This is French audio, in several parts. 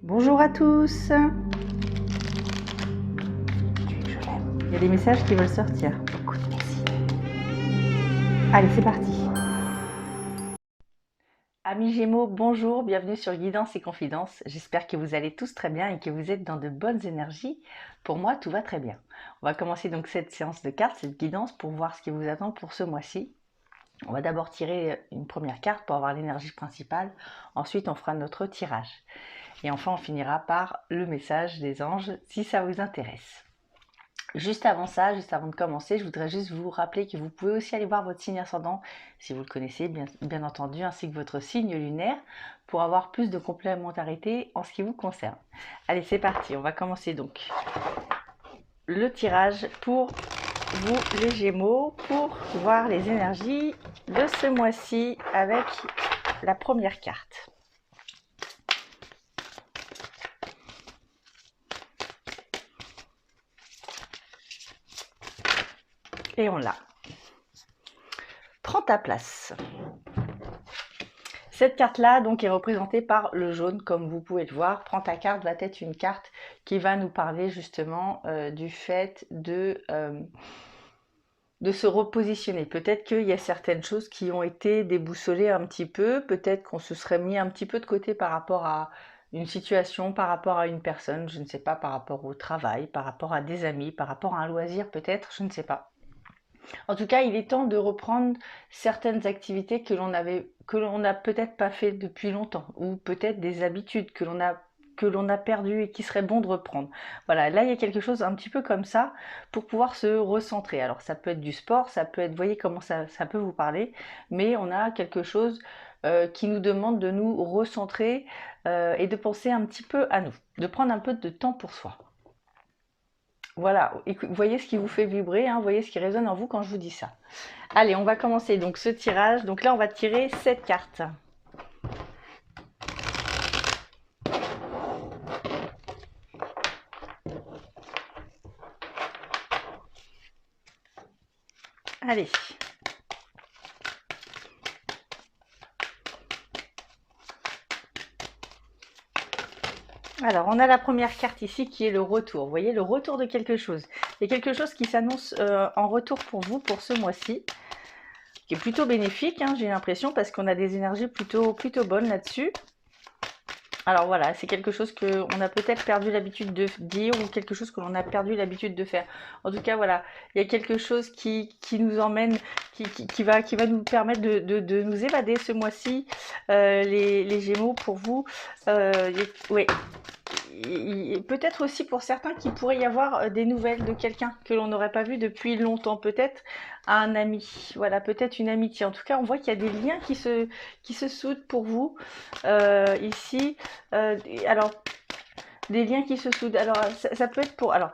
Bonjour à tous. Il y a des messages qui veulent sortir. Écoute, merci. Allez, c'est parti. Amis Gémeaux, bonjour, bienvenue sur Guidance et Confidence. J'espère que vous allez tous très bien et que vous êtes dans de bonnes énergies. Pour moi, tout va très bien. On va commencer donc cette séance de cartes, cette guidance pour voir ce qui vous attend pour ce mois-ci. On va d'abord tirer une première carte pour avoir l'énergie principale. Ensuite, on fera notre tirage. Et enfin, on finira par le message des anges si ça vous intéresse. Juste avant ça, juste avant de commencer, je voudrais juste vous rappeler que vous pouvez aussi aller voir votre signe ascendant, si vous le connaissez bien entendu, ainsi que votre signe lunaire, pour avoir plus de complémentarité en ce qui vous concerne. Allez, c'est parti, on va commencer donc le tirage pour vous les Gémeaux, pour voir les énergies de ce mois-ci avec la première carte. Et on l'a. Prends ta place. Cette carte-là donc est représentée par le jaune, comme vous pouvez le voir. Prends ta carte va être une carte qui va nous parler justement du fait de se repositionner. Peut-être qu'il y a certaines choses qui ont été déboussolées un petit peu, peut-être qu'on se serait mis un petit peu de côté par rapport à une situation, par rapport à une personne, je ne sais pas, par rapport au travail, par rapport à des amis, par rapport à un loisir peut-être, je ne sais pas. En tout cas, il est temps de reprendre certaines activités que l'on n'a peut-être pas fait depuis longtemps, ou peut-être des habitudes que l'on a perdues et qui serait bon de reprendre. Voilà, là il y a quelque chose un petit peu comme ça pour pouvoir se recentrer. Alors ça peut être du sport, ça peut être, voyez comment ça peut vous parler, mais on a quelque chose qui nous demande de nous recentrer et de penser un petit peu à nous, de prendre un peu de temps pour soi. Voilà, voyez ce qui vous fait vibrer, hein, voyez ce qui résonne en vous quand je vous dis ça. Allez, on va commencer donc ce tirage. Donc là, on va tirer 7 cartes. Allez. Alors, on a la première carte ici qui est le retour. Vous voyez, le retour de quelque chose. Il y a quelque chose qui s'annonce en retour pour vous pour ce mois-ci, qui est plutôt bénéfique, hein, j'ai l'impression, parce qu'on a des énergies plutôt bonnes là-dessus. Alors voilà, c'est quelque chose qu'on a peut-être perdu l'habitude de dire ou quelque chose que l'on a perdu l'habitude de faire. En tout cas, voilà, il y a quelque chose qui nous emmène, qui va nous permettre de nous évader ce mois-ci, les Gémeaux, pour vous. Ouais. Peut-être aussi pour certains qu'il pourrait y avoir des nouvelles de quelqu'un que l'on n'aurait pas vu depuis longtemps, peut-être un ami, voilà, peut-être une amitié. En tout cas, on voit qu'il y a des liens qui se soudent pour vous ici. Alors, des liens qui se soudent. Alors, ça peut être pour... Alors,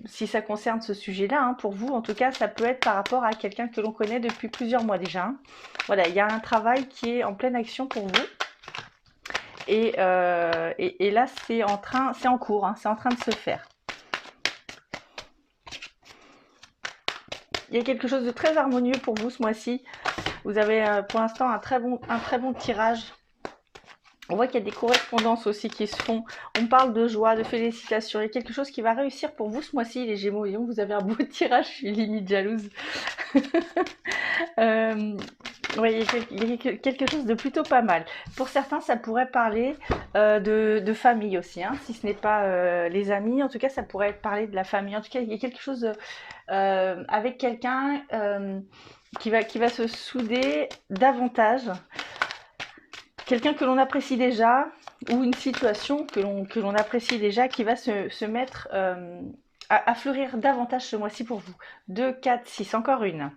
si ça concerne ce sujet-là, hein, pour vous, en tout cas, ça peut être par rapport à quelqu'un que l'on connaît depuis plusieurs mois déjà. Hein. Voilà, il y a un travail qui est en pleine action pour vous. Et là, c'est en cours, hein, c'est en train de se faire. Il y a quelque chose de très harmonieux pour vous ce mois-ci. Vous avez pour l'instant un très bon tirage. On voit qu'il y a des correspondances aussi qui se font. On parle de joie, de félicitations. Il y a quelque chose qui va réussir pour vous ce mois-ci, les Gémeaux. Voyons, vous avez un beau tirage, je suis limite jalouse. Oui, il y a quelque chose de plutôt pas mal. Pour certains, ça pourrait parler de famille aussi, hein, si ce n'est pas les amis. En tout cas, ça pourrait parler de la famille. En tout cas, il y a quelque chose avec quelqu'un qui va se souder davantage. Quelqu'un que l'on apprécie déjà ou une situation que l'on apprécie déjà qui va se mettre à fleurir davantage ce mois-ci pour vous. 2, 4, 6, encore une.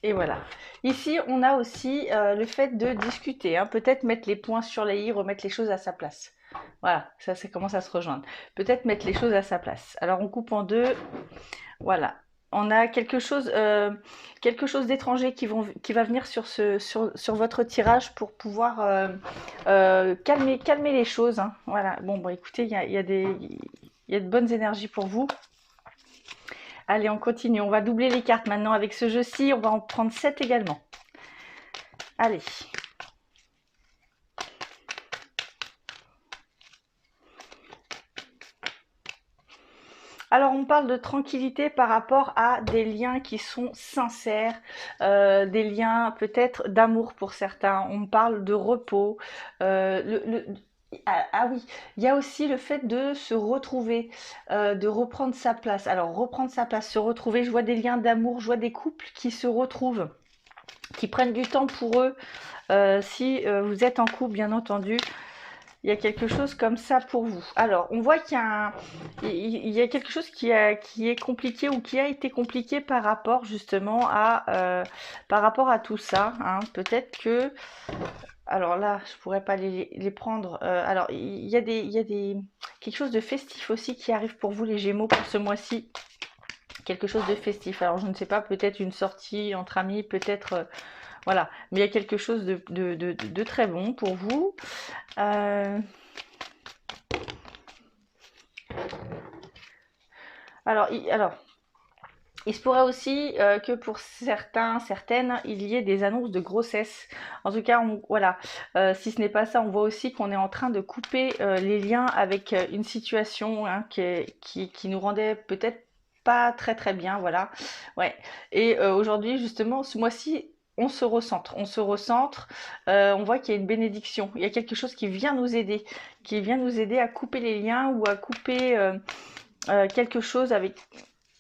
Et voilà. Ici, on a aussi le fait de discuter, hein, peut-être mettre les points sur les i, remettre les choses à sa place. Voilà, ça commence à se rejoindre. Peut-être mettre les choses à sa place. Alors, on coupe en deux. Voilà. On a quelque chose d'étranger qui va venir sur votre tirage pour pouvoir calmer les choses. Hein. Voilà. Bon, écoutez, il y a de bonnes énergies pour vous. Allez, on continue. On va doubler les cartes maintenant avec ce jeu-ci. On va en prendre 7 également. Allez. Alors, on parle de tranquillité par rapport à des liens qui sont sincères, des liens peut-être d'amour pour certains. On parle de repos. Ah oui, il y a aussi le fait de se retrouver, de reprendre sa place. Alors, reprendre sa place, se retrouver, je vois des liens d'amour, je vois des couples qui se retrouvent, qui prennent du temps pour eux. Si vous êtes en couple, bien entendu, il y a quelque chose comme ça pour vous. Alors, on voit il y a quelque chose qui est compliqué ou qui a été compliqué par rapport justement par rapport à tout ça, hein. Peut-être que, alors là, je pourrais pas les prendre. Alors, il y a quelque chose de festif aussi qui arrive pour vous, les Gémeaux, pour ce mois-ci. Quelque chose de festif. Alors, je ne sais pas, peut-être une sortie entre amis, peut-être, voilà. Mais il y a quelque chose de très bon pour vous. Alors, il se pourrait aussi que pour certains, certaines, il y ait des annonces de grossesse. En tout cas, voilà. Si ce n'est pas ça, on voit aussi qu'on est en train de couper les liens avec une situation, hein, qui nous rendait peut-être pas très très bien, voilà. Ouais. Et aujourd'hui, justement, ce mois-ci, on se recentre. On se recentre. On voit qu'il y a une bénédiction. Il y a quelque chose qui vient nous aider, à couper les liens ou à couper quelque chose avec.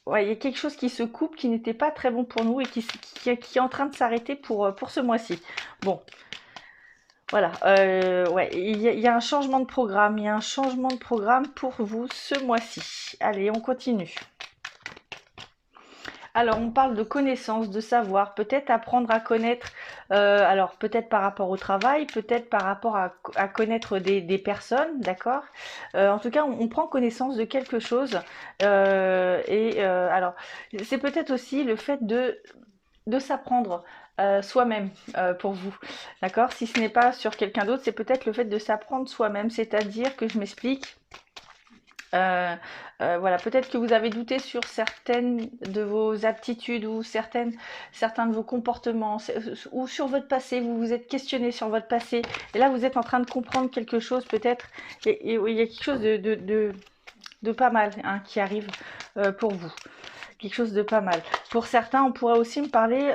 Ouais, il y a quelque chose qui se coupe, qui n'était pas très bon pour nous et qui est en train de s'arrêter pour ce mois-ci. Bon, voilà. Ouais, il y a un changement de programme. Il y a un changement de programme pour vous ce mois-ci. Allez, on continue. Alors, on parle de connaissance, de savoir, peut-être apprendre à connaître, alors peut-être par rapport au travail, peut-être par rapport à connaître des personnes, d'accord. En tout cas, on prend connaissance de quelque chose. Alors, c'est peut-être aussi le fait de s'apprendre soi-même pour vous, d'accord. Si ce n'est pas sur quelqu'un d'autre, c'est peut-être le fait de s'apprendre soi-même, c'est-à-dire que je m'explique. Voilà, peut-être que vous avez douté sur certaines de vos aptitudes ou certains de vos comportements ou sur votre passé, vous vous êtes questionné sur votre passé et là vous êtes en train de comprendre quelque chose peut-être et il y a quelque chose de pas mal, hein, qui arrive pour vous. Quelque chose de pas mal. Pour certains, on pourrait aussi me parler,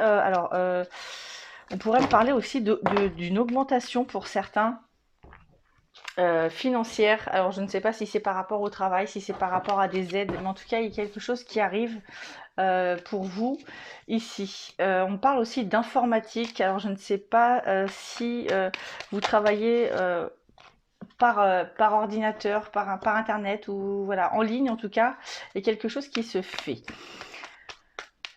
on pourrait me parler aussi d'une augmentation pour certains. Financière. Alors, je ne sais pas si c'est par rapport au travail, si c'est par rapport à des aides, mais en tout cas, il y a quelque chose qui arrive pour vous ici. On parle aussi d'informatique. Alors, je ne sais pas si vous travaillez par ordinateur, par internet ou voilà, en ligne en tout cas. Il y a quelque chose qui se fait.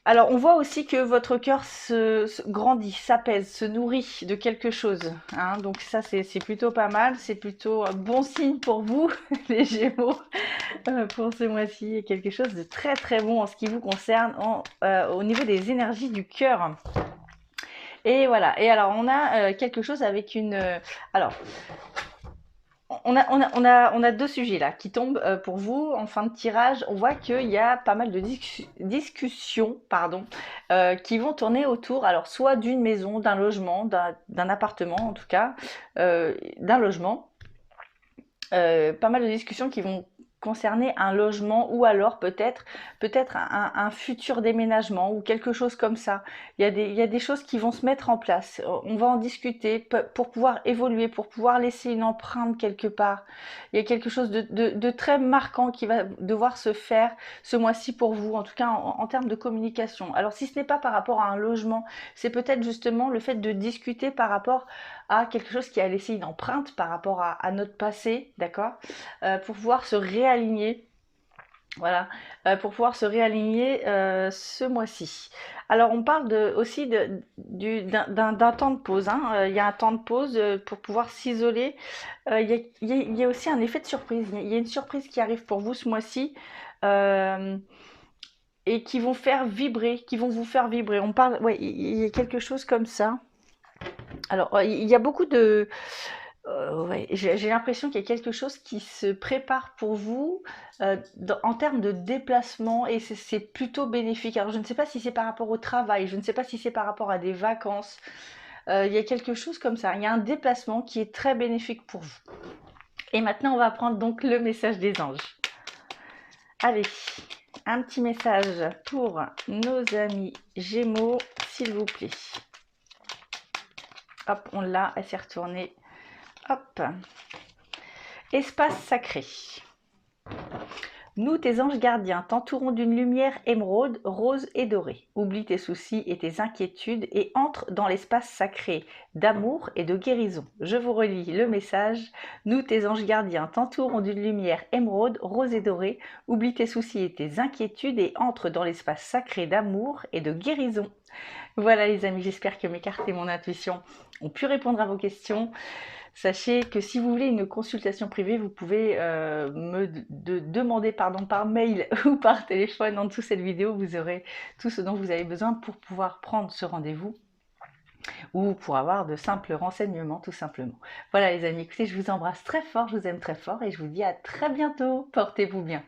Alors, on voit aussi que votre cœur se grandit, s'apaise, se nourrit de quelque chose, hein. Donc ça, c'est plutôt pas mal. C'est plutôt un bon signe pour vous, les Gémeaux, pour ce mois-ci. Il y a quelque chose de très très bon en ce qui vous concerne, au niveau des énergies du cœur. Et voilà. Et alors, on a quelque chose avec une. Alors, on a deux sujets là qui tombent pour vous en fin de tirage. On voit qu'il y a pas mal de discussions, pardon, qui vont tourner autour, alors soit d'une maison, d'un logement, d'un appartement en tout cas, d'un logement. Pas mal de discussions qui vont concerner un logement ou alors peut-être un futur déménagement ou quelque chose comme ça. Il y a des choses qui vont se mettre en place. On va en discuter pour pouvoir évoluer, pour pouvoir laisser une empreinte quelque part. Il y a quelque chose de très marquant qui va devoir se faire ce mois-ci pour vous, en tout cas en termes de communication. Alors si ce n'est pas par rapport à un logement, c'est peut-être justement le fait de discuter par rapport à quelque chose qui a laissé une empreinte par rapport à notre passé, d'accord, pour pouvoir se réaligner. Voilà, pour pouvoir se réaligner ce mois-ci. Alors, on parle aussi d'un temps de pause, hein. Il y a un temps de pause pour pouvoir s'isoler. Il y a aussi un effet de surprise. Il y a une surprise qui arrive pour vous ce mois-ci. Et qui vont faire vibrer, qui vont vous faire vibrer. On parle, ouais, il y a quelque chose comme ça. Alors, il y a beaucoup de. Ouais, j'ai l'impression qu'il y a quelque chose qui se prépare pour vous en termes de déplacement et c'est plutôt bénéfique. Alors, je ne sais pas si c'est par rapport au travail, je ne sais pas si c'est par rapport à des vacances. Il y a quelque chose comme ça. Il y a un déplacement qui est très bénéfique pour vous. Et maintenant, on va prendre donc le message des anges. Allez. un petit message pour nos amis Gémeaux, s'il vous plaît. Hop, on l'a, elle s'est retournée. Hop. Espace sacré. Nous, tes anges gardiens, t'entourons d'une lumière émeraude, rose et dorée. Oublie tes soucis et tes inquiétudes et entre dans l'espace sacré d'amour et de guérison. Je vous relis le message. Nous, tes anges gardiens, t'entourons d'une lumière émeraude, rose et dorée. Oublie tes soucis et tes inquiétudes et entre dans l'espace sacré d'amour et de guérison. Voilà les amis, j'espère que mes cartes et mon intuition ont pu répondre à vos questions. Sachez que si vous voulez une consultation privée, vous pouvez me demander par mail ou par téléphone en dessous de cette vidéo. Vous aurez tout ce dont vous avez besoin pour pouvoir prendre ce rendez-vous ou pour avoir de simples renseignements tout simplement. Voilà les amis, écoutez, je vous embrasse très fort, je vous aime très fort et je vous dis à très bientôt. Portez-vous bien.